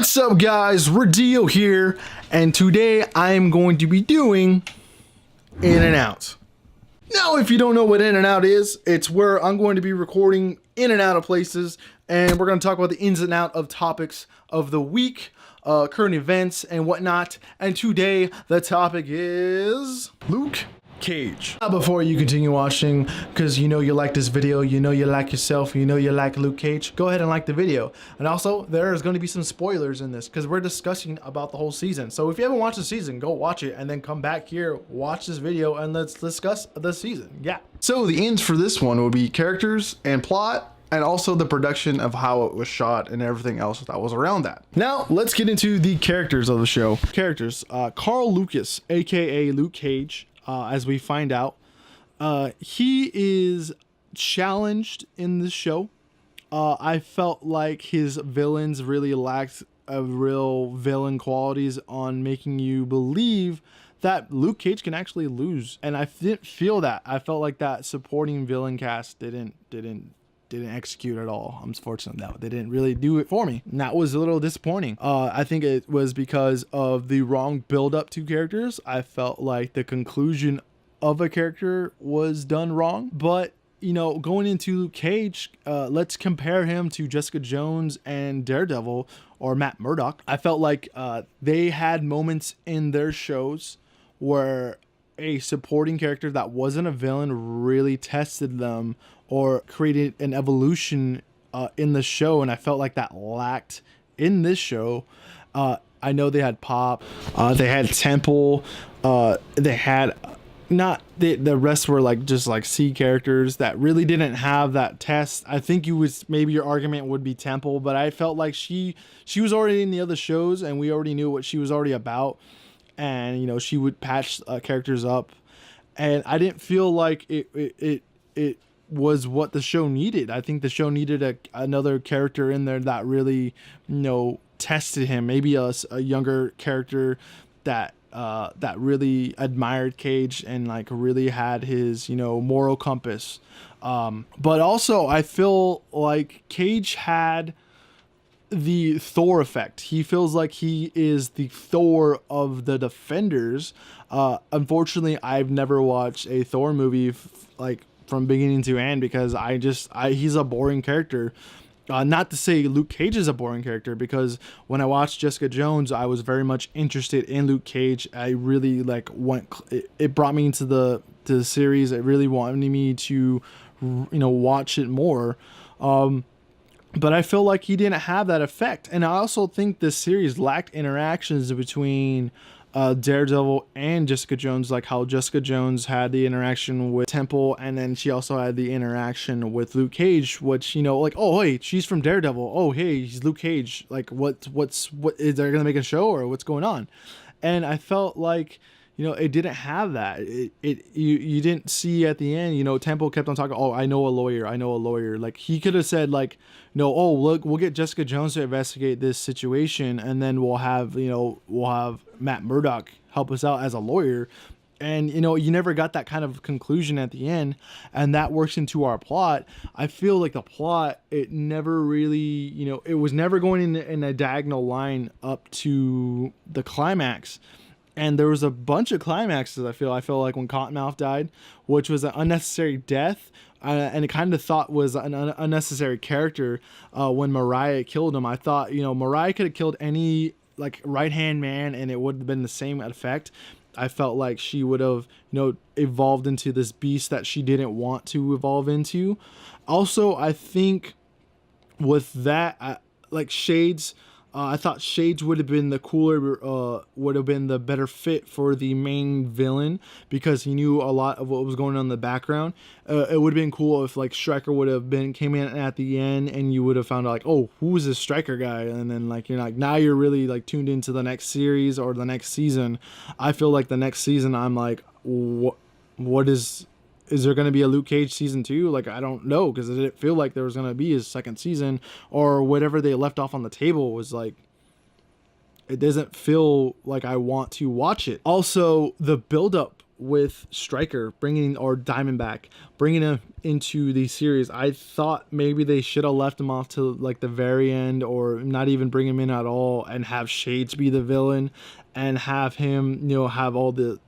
What's up, guys? Rodeo here, and today I am going to be doing In and Out. Now, if you don't know what In and Out is, it's where I'm going to be recording in and out of places, and we're going to talk about the ins and out of topics of the week, current events, and whatnot. And today, the topic is Luke Cage. Now, before you continue watching, because you know you like this video, you know you like yourself, you know you like Luke Cage, go ahead and like the video. And also, there's going to be some spoilers in this because we're discussing about the whole season. So if you haven't watched the season, go watch it and then come back here, watch this video, and let's discuss the season. Yeah. So the ends for this one would be characters and plot, and also the production of how it was shot and everything else that was around that. Now, let's get into the characters of the show. Characters, Carl Lucas, aka Luke Cage. As we find out, he is challenged in this show. I felt like his villains really lacked real villain qualities on making you believe that Luke Cage can actually lose, and I didn't feel that. I felt like that supporting villain cast didn't execute at all. I'm fortunate that they didn't really do it for me. And that was a little disappointing. I think it was because of the wrong build up to characters. I felt like the conclusion of a character was done wrong. But you know, going into Luke Cage, let's compare him to Jessica Jones and Daredevil or Matt Murdock. I felt like they had moments in their shows where a supporting character that wasn't a villain really tested them or created an evolution in the show, and I felt like that lacked in this show. I know they had Pop, they had Temple, they had not the rest were like just like C characters that really didn't have that test. I think maybe your argument would be Temple, but I felt like she was already in the other shows and we already knew what she was already about, and you know, she would patch characters up, and I didn't feel like it was what the show needed. I think the show needed another character in there that really, you know, tested him. Maybe a younger character that really admired Cage and like really had his, you know, moral compass. But also I feel like Cage had the Thor effect. He feels like he is the Thor of the Defenders. Unfortunately, I've never watched a Thor movie like from beginning to end because he's a boring character. Not to say Luke Cage is a boring character, because when I watched Jessica Jones, I was very much interested in Luke Cage. I really it brought me into the series. It really wanted me to, you know, watch it more. But I feel like he didn't have that effect. And I also think this series lacked interactions between Daredevil and Jessica Jones, like how Jessica Jones had the interaction with Temple, and then she also had the interaction with Luke Cage, which, you know, like, oh hey, she's from Daredevil, oh hey, he's Luke Cage, like what is there gonna make a show or what's going on? And I felt like, you know, it didn't have that. You didn't see at the end, you know, Temple kept on talking, oh, I know a lawyer. Like, he could have said, like, no, oh, look, we'll get Jessica Jones to investigate this situation, and then we'll have Matt Murdock help us out as a lawyer. And, you know, you never got that kind of conclusion at the end, and that works into our plot. I feel like the plot, it never really, you know, it was never going in a diagonal line up to the climax. And there was a bunch of climaxes. I feel like when Cottonmouth died, which was an unnecessary death, and it kind of thought was an unnecessary character. When Mariah killed him, I thought, you know, Mariah could have killed any like right hand man, and it would have been the same effect. I felt like she would have, you know, evolved into this beast that she didn't want to evolve into. Also, I think with that, like Shades. I thought Shades would have been would have been the better fit for the main villain, because he knew a lot of what was going on in the background. It would have been cool if like Stryker would have came in at the end, and you would have found out like, oh, who is this Stryker guy? And then like you're like, now you're really like tuned into the next series or the next season. I feel like the next season, I'm like, what is there going to be a Luke Cage season 2? Like, I don't know, because it didn't feel like there was going to be his second season, or whatever they left off on the table was like, it doesn't feel like I want to watch it. Also, the buildup with Stryker bringing, or Diamondback bringing him into the series. I thought maybe they should have left him off to like the very end, or not even bring him in at all, and have Shades be the villain, and have him, you know, have all the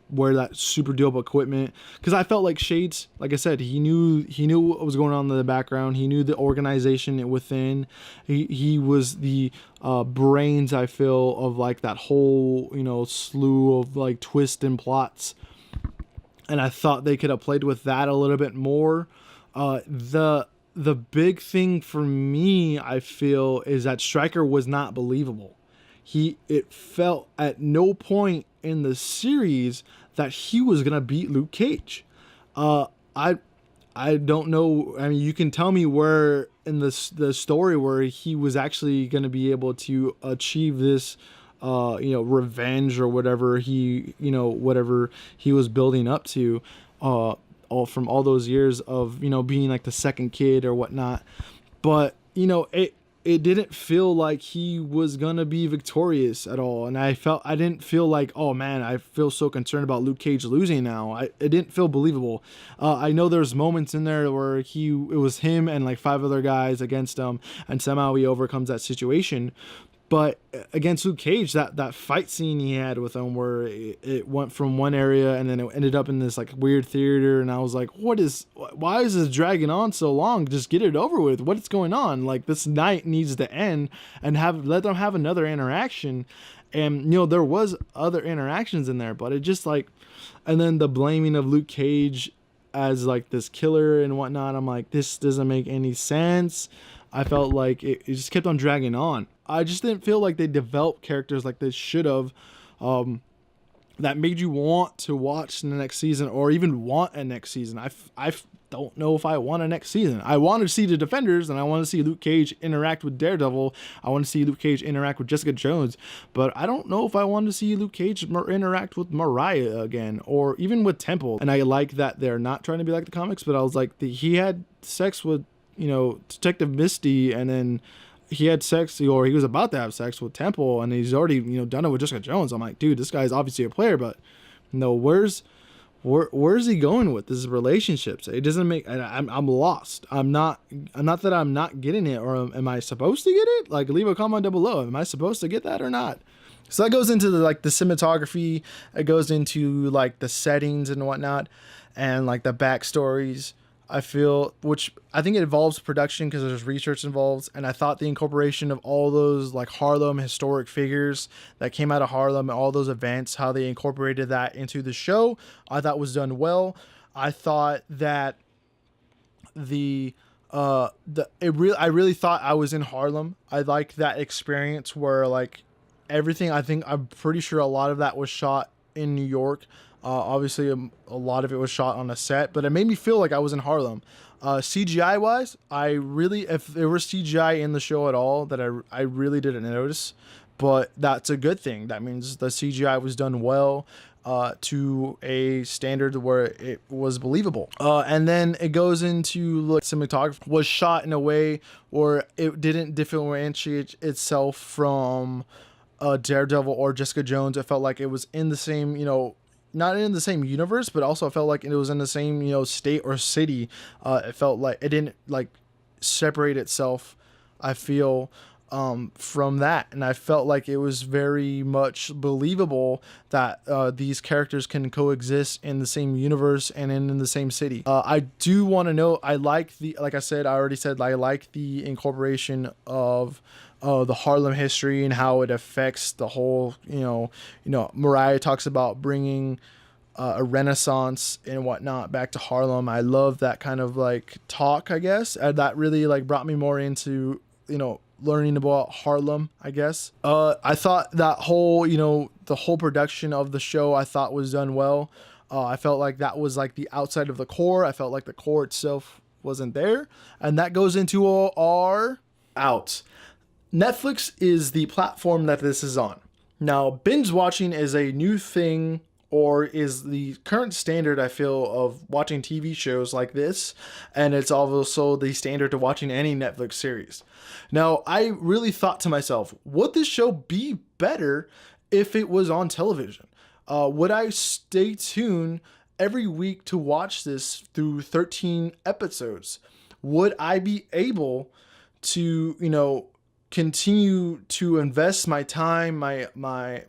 wear that super dope equipment. Because I felt like Shades, like I said, he knew what was going on in the background. He knew the organization within. He was the brains, I feel, of like that whole, you know, slew of like twists and plots. And I thought they could have played with that a little bit more. The big thing for me, I feel, is that Stryker was not believable. It felt at no point in the series that he was gonna beat Luke Cage. I don't know. I mean, you can tell me where in the story where he was actually gonna be able to achieve this, you know, revenge or whatever whatever he was building up to, all from all those years of, you know, being like the second kid or whatnot. But, you know, it didn't feel like he was gonna be victorious at all, and I didn't feel like, oh man, I feel so concerned about Luke Cage losing now. It didn't feel believable. I know there's moments in there where it was him and like 5 other guys against him, and somehow he overcomes that situation. But against Luke Cage, that fight scene he had with him, where it went from one area and then it ended up in this like weird theater, and I was like, why is this dragging on so long? Just get it over with. What's going on? Like, this night needs to end, and let them have another interaction. And, you know, there was other interactions in there, but it just like, and then the blaming of Luke Cage as like this killer and whatnot. I'm like, this doesn't make any sense. I felt like it just kept on dragging on. I just didn't feel like they developed characters like they should have, that made you want to watch the next season, or even want a next season. I don't know if I want a next season. I want to see the Defenders, and I want to see Luke Cage interact with Daredevil. I want to see Luke Cage interact with Jessica Jones, but I don't know if I want to see Luke Cage interact with Mariah again, or even with Temple. And I like that they're not trying to be like the comics, but I was like, he had sex with, you know, Detective Misty, and then he had sex, or he was about to have sex with Temple, and he's already, you know, done it with Jessica Jones. I'm like, dude, this guy's obviously a player, but no, where's he going with this relationships? It doesn't make. I'm lost. I'm not that I'm not getting it, or am I supposed to get it? Like, leave a comment down below. Am I supposed to get that or not? So that goes into the cinematography. It goes into like the settings and whatnot, and like the backstories. I feel, which I think it involves production because there's research involved, and I thought the incorporation of all those like Harlem historic figures that came out of Harlem and all those events, how they incorporated that into the show, I thought was done well. I thought that I really thought I was in Harlem. I like that experience where like everything, I'm pretty sure a lot of that was shot in New York. Obviously, a lot of it was shot on a set, but it made me feel like I was in Harlem. CGI wise, if there was CGI in the show at all, that I really didn't notice, but that's a good thing. That means the CGI was done well, to a standard where it was believable. And then it goes into like cinematography was shot in a way where it didn't differentiate itself from Daredevil or Jessica Jones. It felt like it was in the same, you know, not in the same universe, but also felt like it was in the same, you know, state or city. It felt like it didn't like separate itself, I feel, from that. And I felt like it was very much believable that these characters can coexist in the same universe and in the same city. I do want to know, like I said, I already said, I like the incorporation of the Harlem history and how it affects the whole, you know, Mariah talks about bringing a renaissance and whatnot back to Harlem. I love that kind of like talk, I guess. That really like brought me more into, you know, learning about Harlem, I guess. I thought that whole, you know, the whole production of the show I thought was done well. I felt like that was like the outside of the core. I felt like the core itself wasn't there. And that goes into our outs. Netflix is the platform that this is on. Now, binge watching is a new thing, or is the current standard, I feel, of watching TV shows like this. And it's also the standard to watching any Netflix series. Now, I really thought to myself, would this show be better if it was on television? Would I stay tuned every week to watch this through 13 episodes? Would I be able to, continue to invest my time, my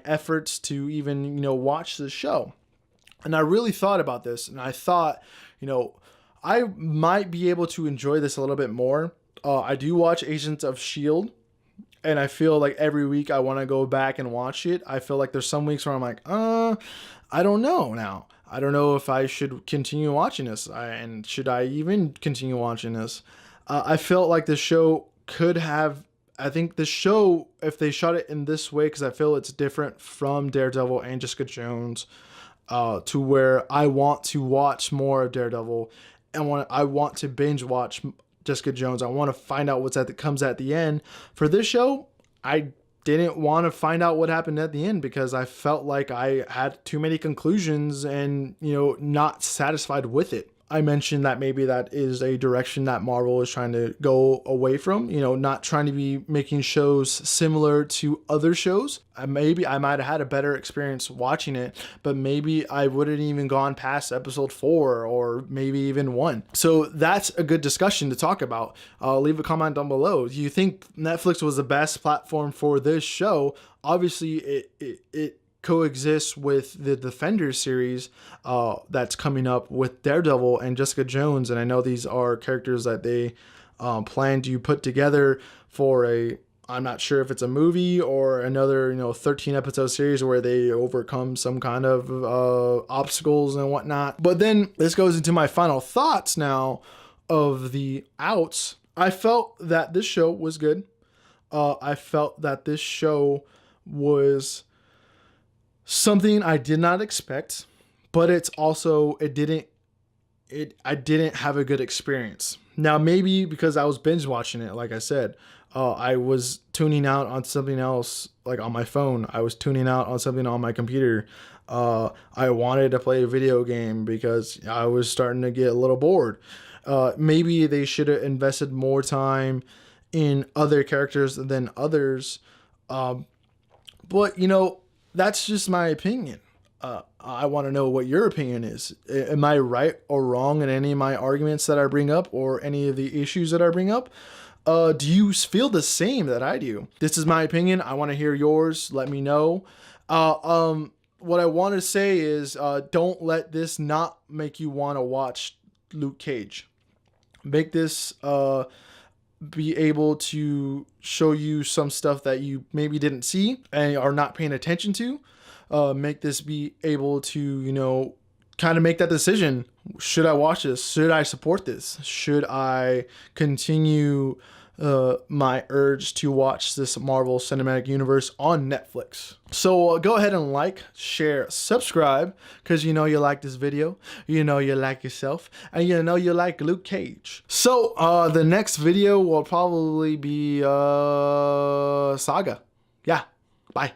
efforts to even, watch the show? And I really thought about this, and I thought, I might be able to enjoy this a little bit more. I do watch Agents of S.H.I.E.L.D., and I feel like every week I want to go back and watch it. I feel like there's some weeks where I'm like, I don't know now. I don't know if I should continue watching this, and should I even continue watching this? I felt like the show could have. I think the show, if they shot it in this way, because I feel it's different from Daredevil and Jessica Jones, to where I want to watch more of Daredevil, and I want to binge watch Jessica Jones. I want to find out comes at the end. For this show, I didn't want to find out what happened at the end because I felt like I had too many conclusions and, not satisfied with it. I mentioned that maybe that is a direction that Marvel is trying to go away from, not trying to be making shows similar to other shows. Maybe I might have had a better experience watching it, but maybe I wouldn't even gone past episode 4 or maybe even 1. So that's a good discussion to talk about. Leave a comment down below. Do you think Netflix was the best platform for this show? Obviously, it coexists with the Defenders series that's coming up with Daredevil and Jessica Jones, and I know these are characters that they plan to put together for I'm not sure if it's a movie or another 13 episode series where they overcome some kind of obstacles and whatnot. But then this goes into my final thoughts now of the outs. I felt that this show was good. I felt that this show was something I did not expect, but it's also I didn't have a good experience. Now maybe because I was binge watching it, like I said, I was tuning out on something else, like on my phone. I was tuning out on something on my computer. I wanted to play a video game because I was starting to get a little bored. Maybe they should have invested more time in other characters than others. But that's just my opinion. I want to know what your opinion is. Am I right or wrong in any of my arguments that I bring up or any of the issues that I bring up? Do you feel the same that I do? This is my opinion. I want to hear yours. Let me know. What I want to say is don't let this not make you want to watch Luke Cage. Make this be able to show you some stuff that you maybe didn't see and are not paying attention to. Make this be able to, kind of make that decision. Should I watch this? Should I support this? Should I continue my urge to watch this Marvel Cinematic Universe on Netflix? So go ahead and like, share, subscribe, because you like this video, you like yourself, and you like Luke Cage. So the next video will probably be Saga. Yeah, bye.